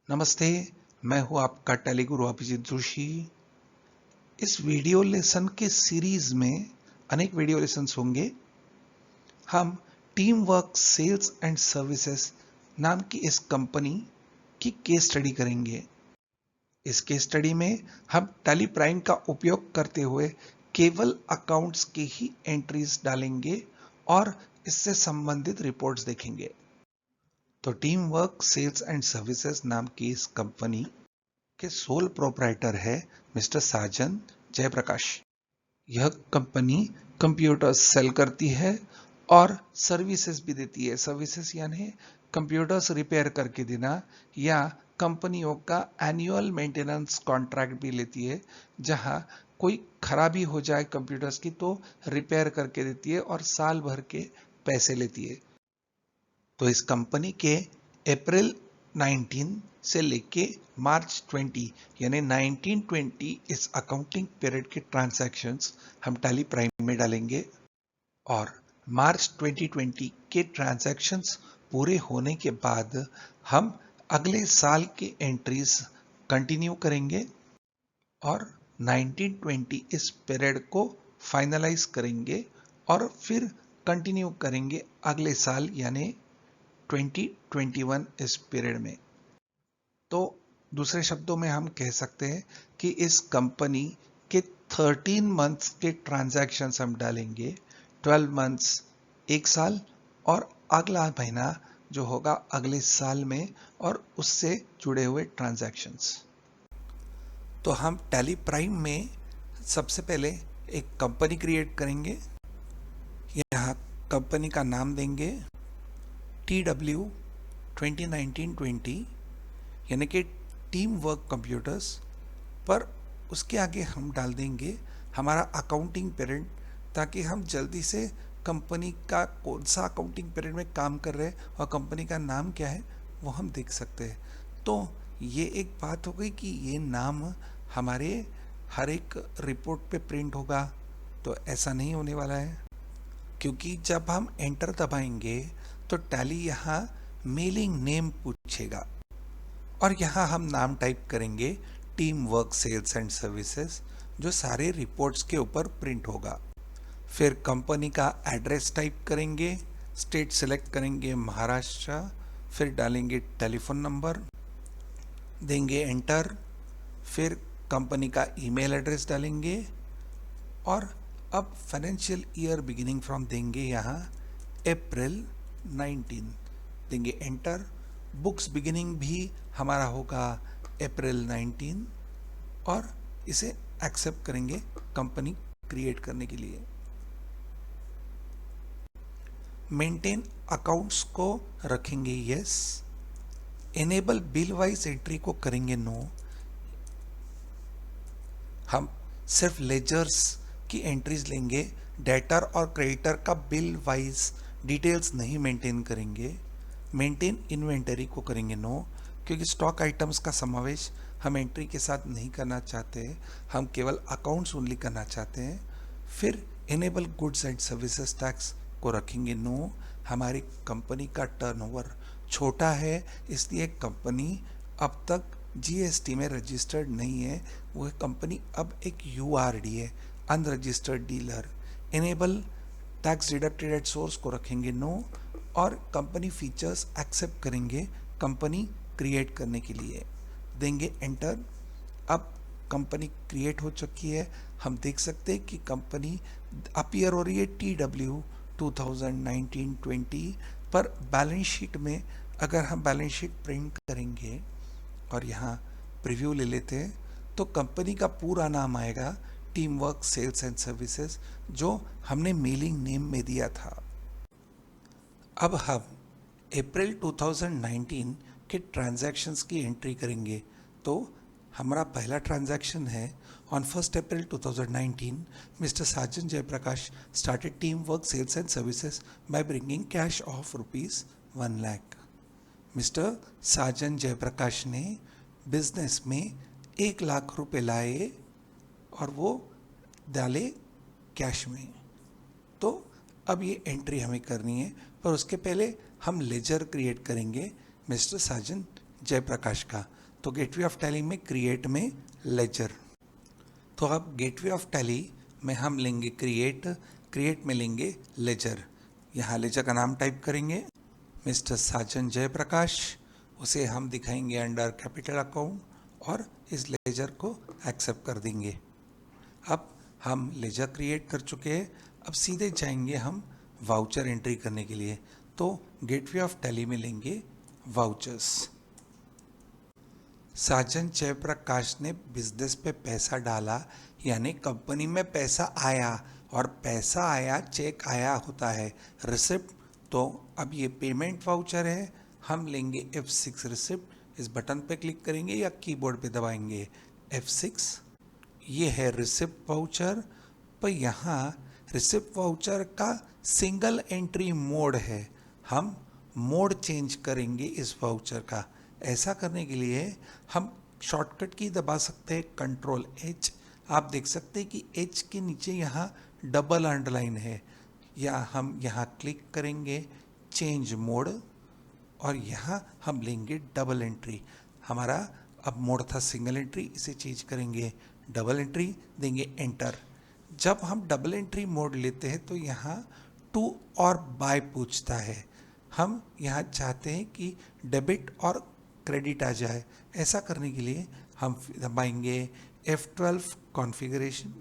नमस्ते, मैं हूं आपका टेलीगुरु अभिजीत जोशी। इस वीडियो लेसन के सीरीज में अनेक वीडियो लेसन्स होंगे। हम team work sales and services नाम की इस कंपनी की केस स्टडी करेंगे। इस केस स्टडी में हम टैली प्राइम का उपयोग करते हुए केवल अकाउंट्स की ही एंट्रीज डालेंगे और इससे संबंधित रिपोर्ट्स देखेंगे। तो team work sales and services नाम की इस कंपनी के सोल प्रोप्राइटर है मिस्टर साजन जयप्रकाश। यह कंपनी कंप्यूटर्स सेल करती है और सर्विसेज भी देती है। सर्विसेज यानी कंप्यूटर्स रिपेयर करके देना, या कंपनियों का एनुअल मेंटेनेंस कॉन्ट्रैक्ट भी लेती है, जहां कोई खराबी हो जाए कंप्यूटर्स की तो रिपेयर करके देती है और साल भर के पैसे लेती है। तो इस कंपनी के अप्रैल 19 से लेके मार्च 20 यानी 1920 इस अकाउंटिंग पीरियड के ट्रांजैक्शंस हम टैली प्राइम में डालेंगे और मार्च 2020 के ट्रांजैक्शंस पूरे होने के बाद हम अगले साल की एंट्रीज कंटिन्यू करेंगे और 1920 इस पीरियड को फाइनलाइज करेंगे और फिर कंटिन्यू करेंगे अगले साल यानी 2021 इस पीरियड में। तो दूसरे शब्दों में हम कह सकते हैं कि इस कंपनी के 13 मंथ्स के ट्रांजैक्शंस हम डालेंगे, 12 मंथ्स एक साल और अगला महीना जो होगा अगले साल में और उससे जुड़े हुए ट्रांजैक्शंस। तो हम टैली प्राइम में सबसे पहले एक कंपनी क्रिएट करेंगे। यहाँ कंपनी का नाम देंगे TW 2019-20 यानी कि टीम वर्क कंप्यूटर्स, पर उसके आगे हम डाल देंगे हमारा अकाउंटिंग पीरियड, ताकि हम जल्दी से कंपनी का कौन सा अकाउंटिंग पीरियड में काम कर रहे हैं और कंपनी का नाम क्या है वो हम देख सकते हैं। तो ये एक बात हो गई कि ये नाम हमारे हर एक रिपोर्ट पे प्रिंट होगा, तो ऐसा नहीं होने वाला है, क्योंकि जब हम एंटर दबाएंगे तो टैली यहाँ मेलिंग नेम पूछेगा और यहाँ हम नाम टाइप करेंगे team work sales and services, जो सारे रिपोर्ट्स के ऊपर प्रिंट होगा। फिर कंपनी का एड्रेस टाइप करेंगे, स्टेट सेलेक्ट करेंगे महाराष्ट्र, फिर डालेंगे टेलीफोन नंबर, देंगे एंटर, फिर कंपनी का ईमेल एड्रेस डालेंगे और अब फाइनेंशियल ईयर बिगिनिंग फ्रॉम देंगे यहाँ अप्रैल 19, देंगे एंटर। बुक्स बिगिनिंग भी हमारा होगा अप्रैल 19 और इसे एक्सेप्ट करेंगे कंपनी क्रिएट करने के लिए। मेंटेन अकाउंट्स को रखेंगे yes, enable bill wise entry को करेंगे नो। हम सिर्फ लेजर्स की एंट्रीज लेंगे, डेटर और क्रेडिटर का बिल वाइज डिटेल्स नहीं मेंटेन करेंगे। मेंटेन इन्वेंटरी को करेंगे नो, क्योंकि स्टॉक आइटम्स का समावेश हम एंट्री के साथ नहीं करना चाहते, हम केवल अकाउंट्स ओनली करना चाहते हैं। फिर enable goods and services tax को रखेंगे नो। हमारी कंपनी का टर्नओवर छोटा है, इसलिए कंपनी अब तक GST में रजिस्टर्ड नहीं है, वो कंपनी अब एक URD है, unregistered dealer. Enable tax deducted at source को रखेंगे नो और कंपनी फीचर्स एक्सेप्ट करेंगे कंपनी क्रिएट करने के लिए, देंगे एंटर। अब कंपनी क्रिएट हो चुकी है, हम देख सकते हैं कि कंपनी अपीयर हो रही है TW 2019-20, पर बैलेंस शीट में अगर हम बैलेंस शीट प्रिंट करेंगे और यहाँ प्रीव्यू ले लेते हैं तो कंपनी का पूरा नाम आएगा team work sales and services, जो हमने मेलिंग नेम में दिया था। अब हम अप्रैल 2019 के ट्रांजैक्शंस की एंट्री करेंगे। तो हमारा पहला ट्रांजैक्शन है on 1 April 2019 mister Sajan Jayaprakash started team work sales and services by bringing cash of ₹1 lakh. Mister Sajan Jayaprakash ने बिजनेस में 1 लाख रुपए लाए और वो डाले कैश में। तो अब ये एंट्री हमें करनी है, पर उसके पहले हम लेजर क्रिएट करेंगे मिस्टर साजन जयप्रकाश का। तो गेटवे ऑफ टैली में क्रिएट में लेजर। तो अब गेटवे ऑफ टैली में हम लेंगे क्रिएट में लेंगे लेजर। यहाँ लेजर का नाम टाइप करेंगे मिस्टर साजन जयप्रकाश, उसे हम दिखाएंगे अंडर कैपिटल अकाउंट और इस लेजर को एक्सेप्ट कर देंगे। अब हम लेजर क्रिएट कर चुके हैं, अब सीधे जाएंगे हम वाउचर एंट्री करने के लिए। तो गेटवे ऑफ टैली में लेंगे वाउचर्स। साजन जयप्रकाश ने बिजनेस पे पैसा डाला, यानी कंपनी में पैसा आया, और पैसा आया चेक आया होता है रिसिप्ट। तो अब ये पेमेंट वाउचर है, हम लेंगे F6 रिसिप्ट। इस बटन पे क्लिक करेंगे या कीबोर्ड पे दबाएंगे F6। ये है रिसिप्ट वाउचर। पर यहाँ रिसिप्ट वाउचर का सिंगल एंट्री मोड है, हम मोड चेंज करेंगे इस वाउचर का। ऐसा करने के लिए हम शॉर्टकट की दबा सकते हैं Ctrl+H। आप देख सकते हैं कि H के नीचे यहाँ डबल अंडरलाइन है, या हम यहाँ क्लिक करेंगे चेंज मोड और यहाँ हम लेंगे डबल एंट्री। हमारा अब मोड था सिंगल एंट्री, इसे चेंज करेंगे डबल एंट्री, देंगे एंटर। जब हम डबल एंट्री मोड लेते हैं तो यहाँ टू और बाय पूछता है। हम यहाँ चाहते हैं कि डेबिट और क्रेडिट आ जाए। ऐसा करने के लिए हम दबाएंगे F12 कॉन्फ़िगरेशन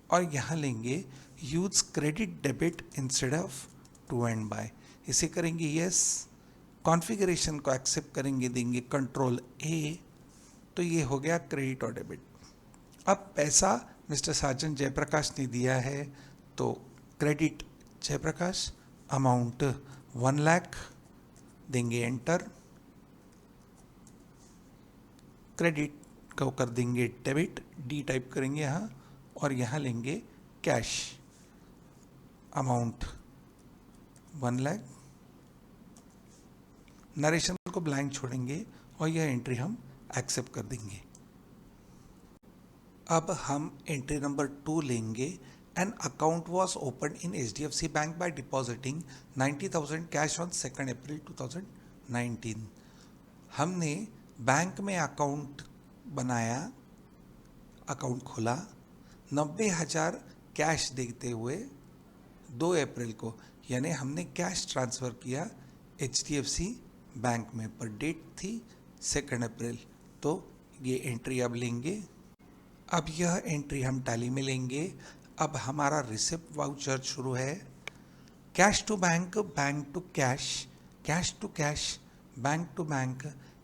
और यहाँ लेंगे use credit debit instead of to and by. इसे करेंगे यस, कॉन्फ़िगरेशन को एक्सेप्ट करेंगे, देंगे Ctrl+A। तो ये हो गया क्रेडिट और डेबिट। अब पैसा मिस्टर साजन जयप्रकाश ने दिया है, तो क्रेडिट जयप्रकाश अमाउंट 1 लाख, देंगे एंटर। क्रेडिट को कर देंगे डेबिट, डी टाइप करेंगे यहाँ और यहाँ लेंगे कैश अमाउंट 1 लाख। नरेशन को ब्लैंक छोड़ेंगे और यह एंट्री हम एक्सेप्ट कर देंगे। अब हम एंट्री नंबर 2 लेंगे। An account was open in HDFC bank by depositing 90,000 cash on 2 अप्रैल 2019। हमने बैंक में अकाउंट बनाया, अकाउंट खोला 90,000 कैश देते हुए 2 अप्रैल को, यानी हमने कैश ट्रांसफ़र किया HDFC बैंक में, पर डेट थी 2 अप्रैल। तो ये एंट्री अब लेंगे। अब यह एंट्री हम टैली में लेंगे। अब हमारा रिसिप्ट वाउचर शुरू है। Cash to bank, bank to cash, cash to cash, bank to bank,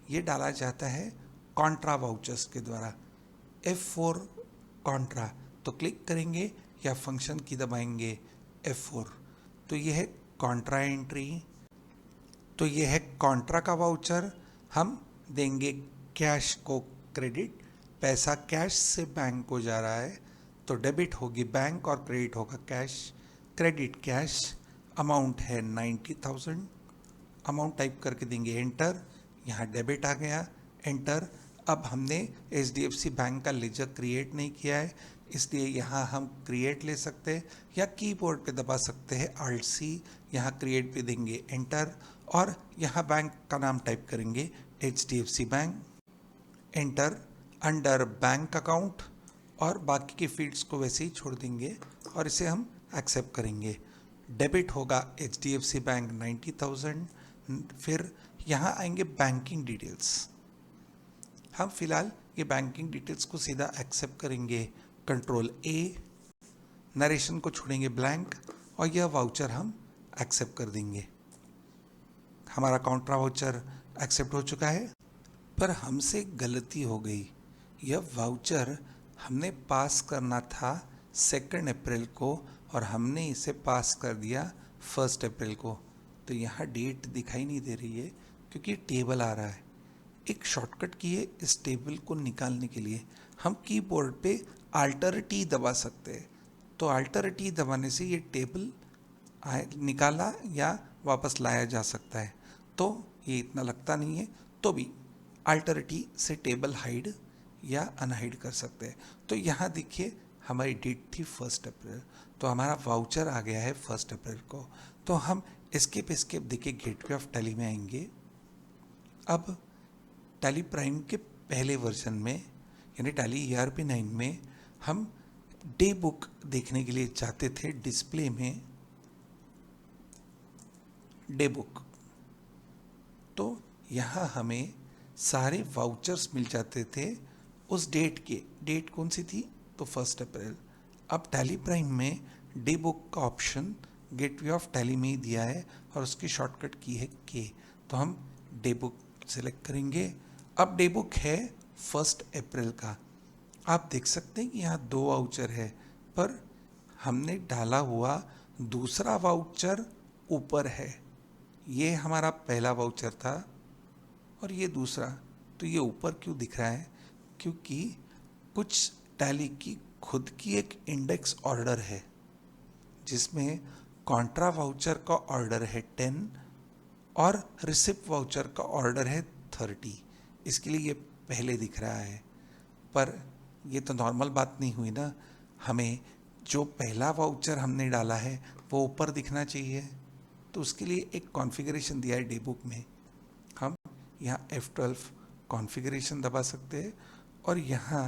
ये डाला जाता है कॉन्ट्रा वाउचर्स के द्वारा। F4 कॉन्ट्रा, तो क्लिक करेंगे या फंक्शन की दबाएंगे F4। तो ये है कॉन्ट्रा एंट्री। तो ये है कॉन्ट्रा का वाउचर। हम देंगे कैश को क्रेडिट, पैसा कैश से बैंक को जा रहा है, तो डेबिट होगी बैंक और क्रेडिट होगा कैश। क्रेडिट कैश, अमाउंट है 90,000, अमाउंट टाइप करके देंगे एंटर। यहाँ डेबिट आ गया, एंटर। अब हमने HDFC बैंक का लेजर क्रिएट नहीं किया है, इसलिए यहाँ हम क्रिएट ले सकते हैं या कीबोर्ड पे दबा सकते हैं Alt+C। यहाँ क्रिएट पे देंगे एंटर और यहाँ बैंक का नाम टाइप करेंगे HDFC bank, enter. Under bank account और बाकी के फील्ड्स को वैसे ही छोड़ देंगे और इसे हम एक्सेप्ट करेंगे। डेबिट होगा HDFC बैंक 90,000। फिर यहाँ आएंगे बैंकिंग डिटेल्स। हम फिलहाल ये बैंकिंग डिटेल्स को सीधा एक्सेप्ट करेंगे Ctrl+A। नरेशन को छोड़ेंगे ब्लैंक और यह वाउचर हम एक्सेप्ट कर देंगे। हमारा कॉन्ट्रा वाउचर एक्सेप्ट हो चुका है, पर हमसे गलती हो गई। यह वाउचर हमने पास करना था 2 अप्रैल को और हमने इसे पास कर दिया 1 अप्रैल को। तो यहाँ डेट दिखाई नहीं दे रही है क्योंकि टेबल आ रहा है। एक शॉर्टकट की है, इस टेबल को निकालने के लिए हम कीबोर्ड पे Alt+T दबा सकते हैं। तो Alt+T दबाने से ये टेबल निकाला या वापस लाया जा सकता है। तो ये इतना लगता नहीं है, तो भी Alt+T से टेबल हाइड या अनहाइड कर सकते हैं। तो यहाँ देखिए हमारी डेट थी 1 अप्रैल, तो हमारा वाउचर आ गया है 1 अप्रैल को। तो हम एस्केप देखिए गेटवे ऑफ टैली में आएंगे। अब टैली प्राइम के पहले वर्जन में यानी टैली ERP 9 में हम डे बुक देखने के लिए चाहते थे डिस्प्ले में डे बुक। तो यहाँ हमें सारे वाउचर्स मिल जाते थे उस डेट के। डेट कौन सी थी? तो 1 अप्रैल। अब टैली प्राइम में डे बुक का ऑप्शन गेटवे ऑफ टैली में ही दिया है और उसकी शॉर्टकट की है के। तो हम डे बुक सेलेक्ट करेंगे। अब डे बुक है 1 अप्रैल का। आप देख सकते हैं कि यहाँ 2 वाउचर है, पर हमने डाला हुआ दूसरा वाउचर ऊपर है। ये हमारा पहला वाउचर था और ये दूसरा। तो ये ऊपर क्यों दिख रहा है? क्योंकि कुछ टैली की खुद की एक इंडेक्स ऑर्डर है जिसमें कॉन्ट्रा वाउचर का ऑर्डर है 10 और रिसिप्ट वाउचर का ऑर्डर है 30। इसके लिए ये पहले दिख रहा है, पर ये तो नॉर्मल बात नहीं हुई ना। हमें जो पहला वाउचर हमने डाला है वो ऊपर दिखना चाहिए। तो उसके लिए एक कॉन्फ़िगरेशन दिया है डे बुक में। हम यहाँ F12 कॉन्फ़िगरेशन दबा सकते हैं और यहाँ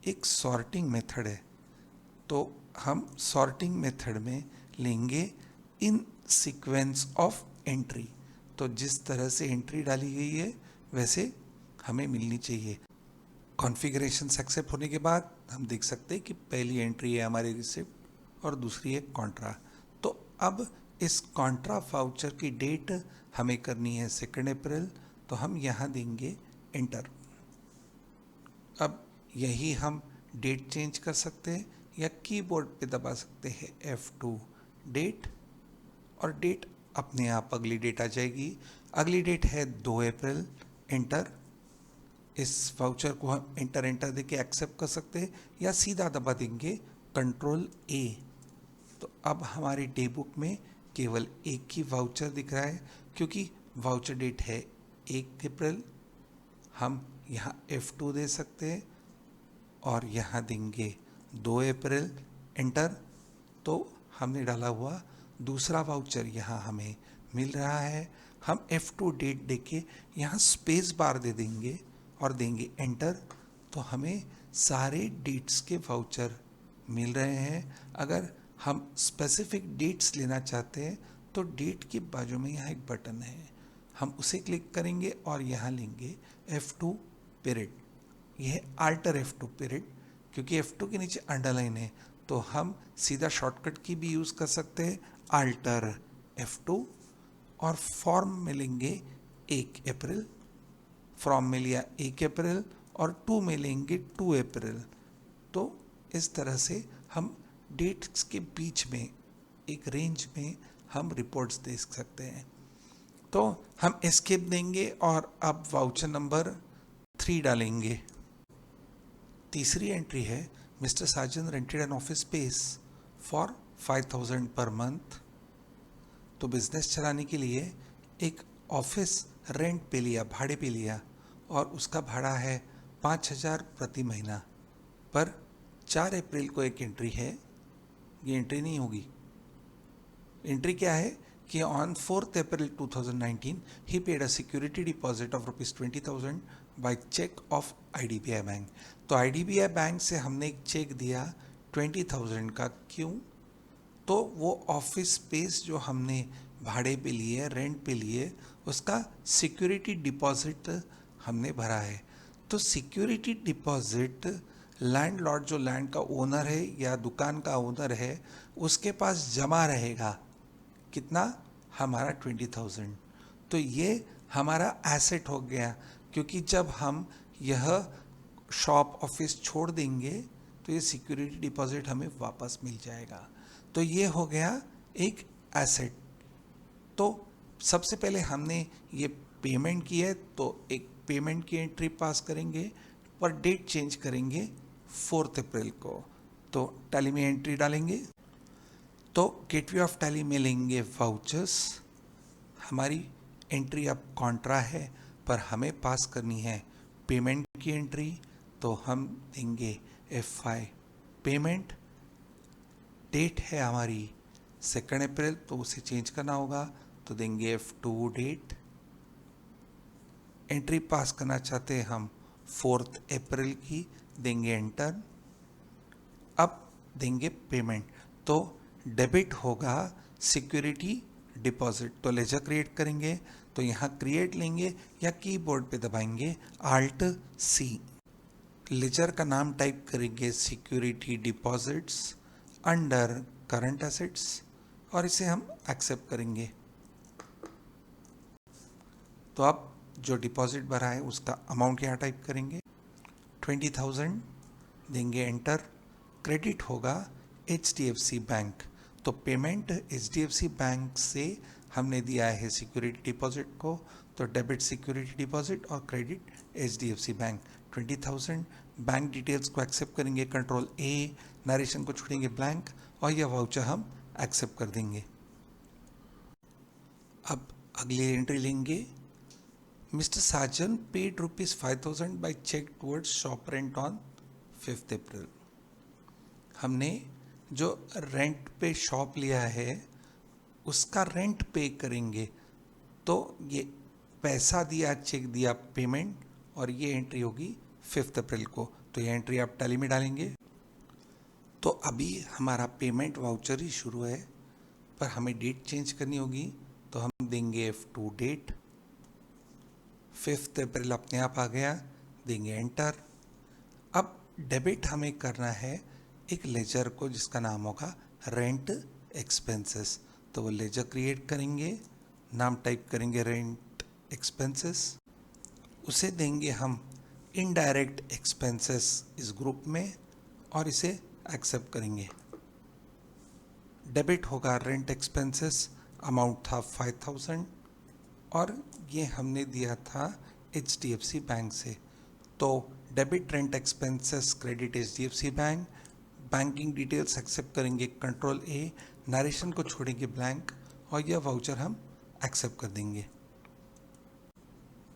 एक सॉर्टिंग मेथड है। तो हम सॉर्टिंग मेथड में लेंगे इन सीक्वेंस ऑफ एंट्री। तो जिस तरह से एंट्री डाली गई है वैसे हमें मिलनी चाहिए। कॉन्फ़िगरेशन एक्सेप्ट होने के बाद हम देख सकते हैं कि पहली एंट्री है हमारी रिसिप्ट और दूसरी है कॉन्ट्रा। तो अब इस कॉन्ट्रा वाउचर की डेट हमें करनी है 2 अप्रैल। तो हम यहाँ देंगे एंटर। अब यही हम डेट चेंज कर सकते हैं या कीबोर्ड पे दबा सकते हैं F2 डेट, और डेट अपने आप अगली डेट आ जाएगी। अगली डेट है 2 अप्रैल। एंटर। इस वाउचर को हम एंटर देके एक्सेप्ट कर सकते हैं या सीधा दबा देंगे कंट्रोल A। तो अब हमारी डे बुक में केवल एक ही वाउचर दिख रहा है क्योंकि वाउचर डेट है 1 अप्रैल। हम यहाँ F2 दे सकते हैं और यहाँ देंगे 2 अप्रैल। एंटर। तो हमने डाला हुआ दूसरा वाउचर यहाँ हमें मिल रहा है। हम F2 डेट देके यहाँ स्पेस बार दे देंगे और देंगे एंटर। तो हमें सारे डेट्स के वाउचर मिल रहे हैं। अगर हम स्पेसिफिक डेट्स लेना चाहते हैं तो डेट के बाजू में यहाँ एक बटन है, हम उसे क्लिक करेंगे और यहाँ लेंगे F2 पीरियड। यह है आल्टर F2 पीरियड। क्योंकि F2 के नीचे अंडरलाइन है तो हम सीधा शॉर्टकट की भी यूज़ कर सकते हैं आल्टर F2। और फॉर्म में लेंगे 1 अप्रैल। फ्रॉम में लिया 1 अप्रैल और टू में लेंगे 2 अप्रैल। तो इस तरह से हम डेट्स के बीच में एक रेंज में हम रिपोर्ट्स दे सकते हैं। तो हम एस्केप देंगे और अब वाउचर नंबर 3 डालेंगे। तीसरी एंट्री है Mister Sajan rented an office space for 5000 पर मंथ। तो बिजनेस चलाने के लिए एक ऑफिस रेंट पे लिया, भाड़े पे लिया, और उसका भाड़ा है 5000 प्रति महीना। पर 4 अप्रैल को एक एंट्री है, ये एंट्री नहीं होगी। एंट्री क्या है कि on 4 April 2019 he paid a security deposit of ₹20,000 by cheque of IDBI bank. तो IDBI बैंक से हमने एक चेक दिया 20,000 का। क्यों? तो वो ऑफिस स्पेस जो हमने भाड़े पे लिए, रेंट पे लिए, उसका सिक्योरिटी डिपॉजिट हमने भरा है। तो सिक्योरिटी डिपॉजिट लैंडलॉर्ड जो लैंड का ओनर है या दुकान का ओनर है उसके पास जमा रहेगा। कितना? हमारा 20,000। तो ये हमारा एसेट हो गया, क्योंकि जब हम यह शॉप ऑफिस छोड़ देंगे तो ये सिक्योरिटी डिपॉजिट हमें वापस मिल जाएगा। तो ये हो गया एक एसेट। तो सबसे पहले हमने ये पेमेंट की है तो एक पेमेंट की एंट्री पास करेंगे, पर डेट चेंज करेंगे 4 अप्रैल को। तो टैली में एंट्री डालेंगे। तो गेटवे ऑफ टैली में लेंगे वाउचर्स। हमारी एंट्री अब कॉन्ट्रा है पर हमें पास करनी है पेमेंट की एंट्री। तो हम देंगे F5 पेमेंट। डेट है हमारी 2 अप्रैल तो उसे चेंज करना होगा, तो देंगे F2 डेट। एंट्री पास करना चाहते हैं हम 4 अप्रैल की, देंगे एंटर। अब देंगे पेमेंट, तो डेबिट होगा सिक्योरिटी डिपॉजिट। तो लेजर क्रिएट करेंगे तो यहाँ क्रिएट लेंगे या कीबोर्ड पे दबाएंगे Alt C। लेजर का नाम टाइप करेंगे security deposits under current assets और इसे हम एक्सेप्ट करेंगे। तो अब जो डिपॉजिट भरा है उसका अमाउंट यहाँ टाइप करेंगे 20,000, देंगे एंटर। क्रेडिट होगा HDFC बैंक, तो पेमेंट HDFC बैंक से हमने दिया है सिक्योरिटी डिपॉजिट को, तो डेबिट सिक्योरिटी डिपॉजिट और credit HDFC bank 20,000। Bank details को एक्सेप्ट करेंगे कंट्रोल A, नरेशन को छोड़ेंगे ब्लैंक और यह वाउचर हम एक्सेप्ट कर देंगे। अब अगली एंट्री लेंगे, Mr. Sajan paid ₹5,000 by check towards shop rent on 5th April। हमने जो रेंट पे शॉप लिया है उसका रेंट पे करेंगे, तो ये पैसा दिया, चेक दिया, पेमेंट, और ये एंट्री होगी 5 अप्रैल को। तो ये एंट्री आप टैली में डालेंगे। तो अभी हमारा पेमेंट वाउचर ही शुरू है, पर हमें डेट चेंज करनी होगी, तो हम देंगे F2 डेट। 5 अप्रैल अपने आप आ गया, देंगे एंटर। अब डेबिट हमें करना है एक लेजर को जिसका नाम होगा रेंट एक्सपेंसेस, तो वो लेजर क्रिएट करेंगे, नाम टाइप करेंगे रेंट एक्सपेंसेस, उसे देंगे हम इनडायरेक्ट एक्सपेंसेस इस ग्रुप में और इसे एक्सेप्ट करेंगे। डेबिट होगा रेंट एक्सपेंसेस, अमाउंट था 5,000 और ये हमने दिया था HDFC बैंक से, तो debit rent expenses credit HDFC bank. Banking details accept करेंगे कंट्रोल A, नरेशन को छोड़ेंगे ब्लैंक और यह वाउचर हम एक्सेप्ट कर देंगे।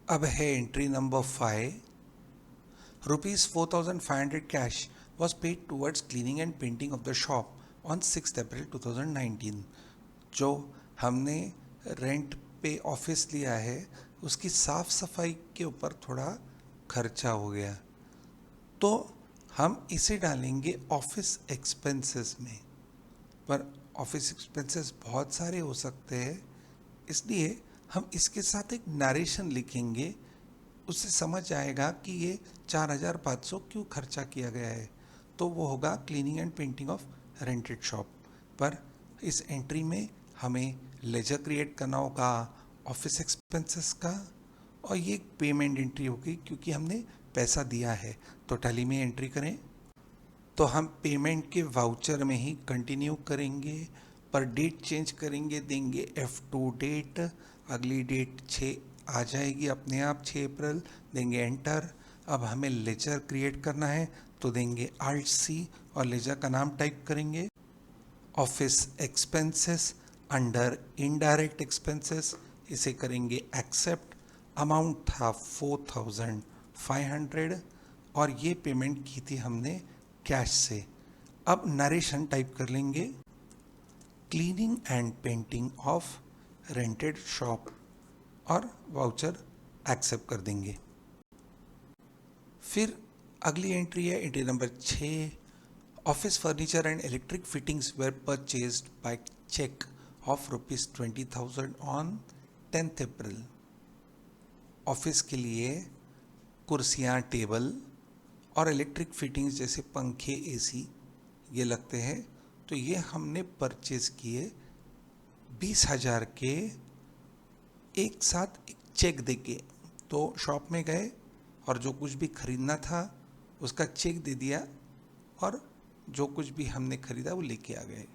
अब है entry number 5, ₹4,500 cash was paid towards cleaning and painting of the shop on 6th April 2019। जो हमने रेंट पे ऑफिस लिया है उसकी साफ सफाई के ऊपर थोड़ा खर्चा हो गया, तो हम इसे डालेंगे ऑफिस एक्सपेंसेस में। पर ऑफिस एक्सपेंसेस बहुत सारे हो सकते हैं, इसलिए हम इसके साथ एक नरेशन लिखेंगे, उससे समझ आएगा कि ये 4,500 क्यों खर्चा किया गया है। तो वो होगा cleaning and painting of rented shop. पर इस एंट्री में हमें लेजर क्रिएट करना होगा ऑफिस एक्सपेंसेस का, और ये पेमेंट एंट्री होगी क्योंकि हमने पैसा दिया है। तो टैली में एंट्री करें तो हम पेमेंट के वाउचर में ही कंटिन्यू करेंगे, पर डेट चेंज करेंगे, देंगे F2 डेट। अगली डेट 6 आ जाएगी अपने आप, 6 अप्रैल, देंगे एंटर। अब हमें लेजर क्रिएट करना है तो देंगे Alt C और लेजर का नाम टाइप करेंगे office expenses under indirect expenses, इसे करेंगे एक्सेप्ट। अमाउंट था 4,500 और ये पेमेंट की थी हमने कैश से। अब नरेशन टाइप कर लेंगे cleaning and painting of rented shop और वाउचर एक्सेप्ट कर देंगे। फिर अगली एंट्री है entry number 6, office furniture and electric fittings were purchased by cheque of ₹20,000 on 10th April. Office के लिए कुर्सियाँ, टेबल और इलेक्ट्रिक फिटिंग्स जैसे पंखे, AC ये लगते हैं, तो ये हमने परचेज किए 20,000 के एक साथ एक चेक देके। तो शॉप में गए और जो कुछ भी खरीदना था उसका चेक दे दिया और जो कुछ भी हमने खरीदा वो लेके आ गए।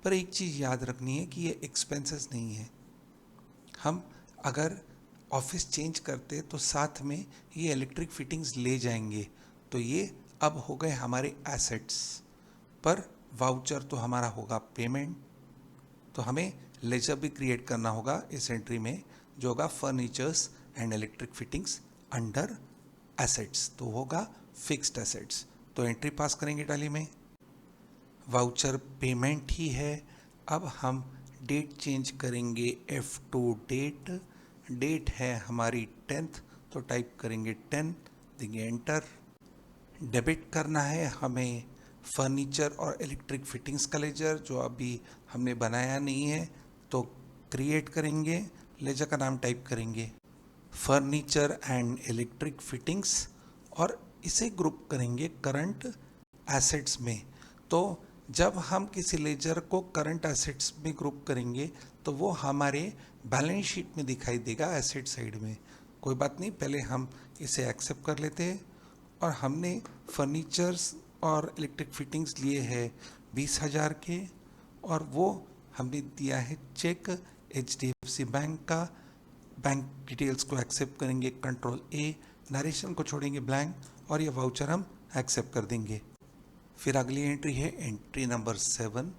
पर एक चीज़ याद रखनी है कि ये एक्सपेंसेस नहीं है। हम अगर ऑफिस चेंज करते तो साथ में ये इलेक्ट्रिक फिटिंग्स ले जाएंगे, तो ये अब हो गए हमारे एसेट्स, पर वाउचर तो हमारा होगा पेमेंट। तो हमें लेजर भी क्रिएट करना होगा इस एंट्री में, जो होगा furnitures and electric fittings under assets, तो होगा फिक्स्ड एसेट्स। तो एंट्री पास करेंगे टैली में, वाउचर पेमेंट ही है। अब हम डेट चेंज करेंगे F2 डेट, डेट है हमारी 10th तो टाइप करेंगे 10, देंगे एंटर। डेबिट करना है हमें फर्नीचर और इलेक्ट्रिक फिटिंग्स का लेजर, जो अभी हमने बनाया नहीं है, तो क्रिएट करेंगे। लेजर का नाम टाइप करेंगे फर्नीचर एंड इलेक्ट्रिक फिटिंग्स और इसे ग्रुप करेंगे करंट एसेट्स में। तो जब हम किसी लेजर को करंट एसेट्स में ग्रुप करेंगे तो वो हमारे बैलेंस शीट में दिखाई देगा एसेट साइड में। कोई बात नहीं, पहले हम इसे एक्सेप्ट कर लेते हैं। और हमने फर्नीचर्स और इलेक्ट्रिक फिटिंग्स लिए हैं 20,000 के, और वो हमने दिया है चेक HDFC बैंक का। बैंक डिटेल्स को एक्सेप्ट करेंगे, कंट्रोल A, नरेशन को छोड़ेंगे ब्लैंक, और ये वाउचर हम एक्सेप्ट कर देंगे। फिर अगली एंट्री है entry number 7,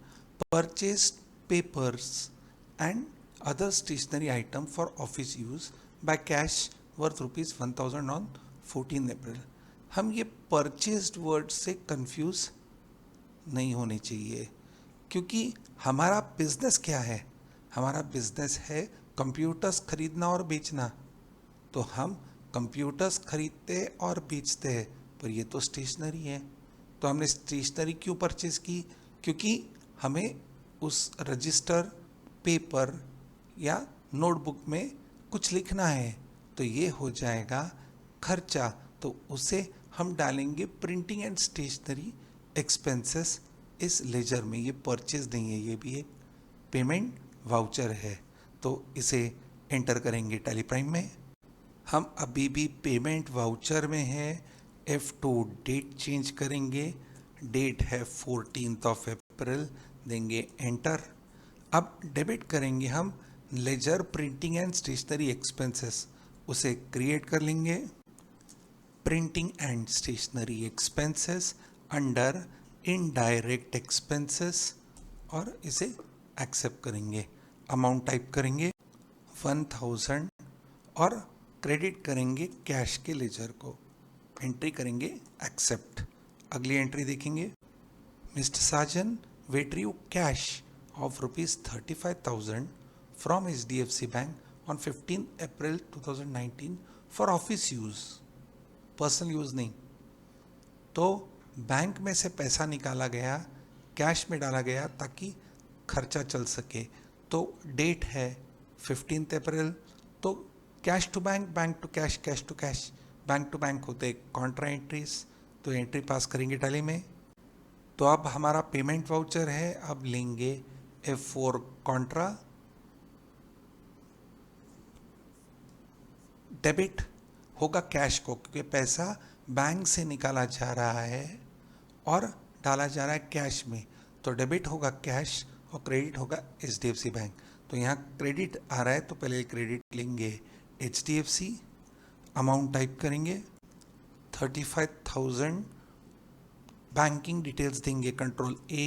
purchased papers and other stationery item for office use by cash worth ₹1,000 on 14 April. हम ये परचेस्ड वर्ड से कंफ्यूज नहीं होने चाहिए, क्योंकि हमारा बिजनेस क्या है? हमारा बिजनेस है कंप्यूटर्स खरीदना और बेचना। तो हम कंप्यूटर्स खरीदते और बेचते हैं, पर ये तो स्टेशनरी है। तो हमने स्टेशनरी क्यों परचेज की? क्योंकि हमें उस रजिस्टर, पेपर या नोटबुक में कुछ लिखना है, तो ये हो जाएगा खर्चा। तो उसे हम डालेंगे प्रिंटिंग एंड स्टेशनरी एक्सपेंसेस इस लेजर में। ये परचेज नहीं है, ये भी एक पेमेंट वाउचर है। तो इसे एंटर करेंगे टैली प्राइम में। हम अभी भी पेमेंट वाउचर में है। F2 डेट चेंज करेंगे, डेट है 14 अप्रैल, देंगे एंटर। अब डेबिट करेंगे हम ledger printing and stationery expenses, उसे क्रिएट कर लेंगे printing and stationery expenses under indirect expenses, और इसे एक्सेप्ट करेंगे। अमाउंट टाइप करेंगे 1,000 और क्रेडिट करेंगे कैश के लेजर को। एंट्री करेंगे एक्सेप्ट। अगली एंट्री देखेंगे, Mister Sajan withdraw cash of ₹35,000 from HDFC bank on 15 April 2019 for office use, personal use नहीं। तो बैंक में से पैसा निकाला गया, कैश में डाला गया ताकि खर्चा चल सके। तो डेट है 15 अप्रैल, तो cash to bank, bank to cash, cash to cash, bank to bank होते कॉन्ट्रा एंट्रीज। तो एंट्री पास करेंगे टैली में। तो अब हमारा पेमेंट वाउचर है, अब लेंगे F4 कॉन्ट्रा। डेबिट होगा कैश को, क्योंकि पैसा बैंक से निकाला जा रहा है और डाला जा रहा है कैश में। तो डेबिट होगा कैश और क्रेडिट होगा HDFC बैंक। तो यहाँ क्रेडिट आ रहा है, तो पहले क्रेडिट लेंगे HDFC। अमाउंट टाइप करेंगे 35,000, बैंकिंग डिटेल्स देंगे कंट्रोल A,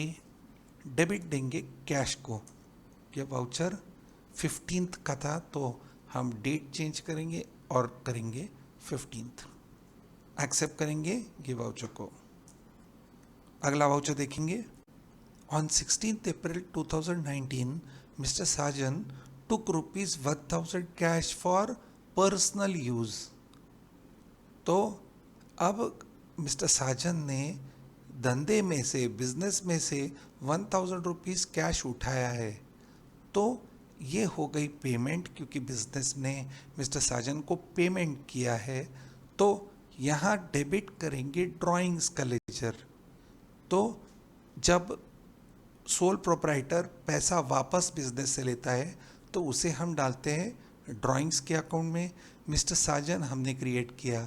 डेबिट देंगे कैश को। यह वाउचर 15 का था, तो हम डेट चेंज करेंगे और करेंगे 15। एक्सेप्ट करेंगे ये वाउचर को। अगला वाउचर देखेंगे, on 16 April 2019 mister Sajan took ₹1,000 cash for personal use. तो अब मिस्टर साजन ने धंधे में से, बिजनेस में से 1,000 रुपीज़ कैश उठाया है। तो ये हो गई पेमेंट, क्योंकि बिजनेस ने मिस्टर साजन को पेमेंट किया है। तो यहाँ डेबिट करेंगे ड्राइंग्स का लेजर। तो जब सोल प्रोप्राइटर पैसा वापस बिजनेस से लेता है तो उसे हम डालते हैं ड्राइंग्स के अकाउंट में। मिस्टर साजन हमने क्रिएट किया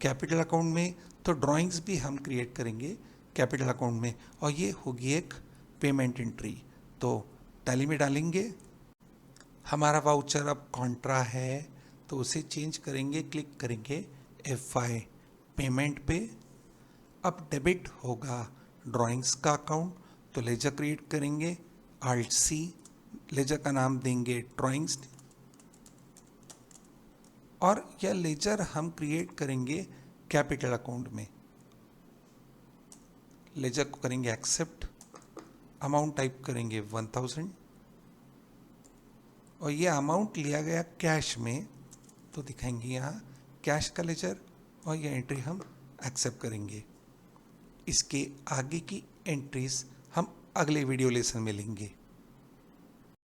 कैपिटल अकाउंट में, तो ड्राइंग्स भी हम क्रिएट करेंगे कैपिटल अकाउंट में, और ये होगी एक पेमेंट एंट्री। तो टैली में डालेंगे। हमारा वाउचर अब कॉन्ट्रा है, तो उसे चेंज करेंगे, क्लिक करेंगे F5 पेमेंट पे। अब डेबिट होगा ड्राइंग्स का अकाउंट, तो लेजर क्रिएट करेंगे Alt+C, लेजर का नाम देंगे ड्राइंग्स, और यह लेजर हम क्रिएट करेंगे कैपिटल अकाउंट में। लेजर को करेंगे एक्सेप्ट। अमाउंट टाइप करेंगे 1,000, और ये अमाउंट लिया गया कैश में, तो दिखाएंगे यहाँ कैश का लेजर और ये एंट्री हम एक्सेप्ट करेंगे। इसके आगे की एंट्रीज हम अगले वीडियो लेसन में लेंगे।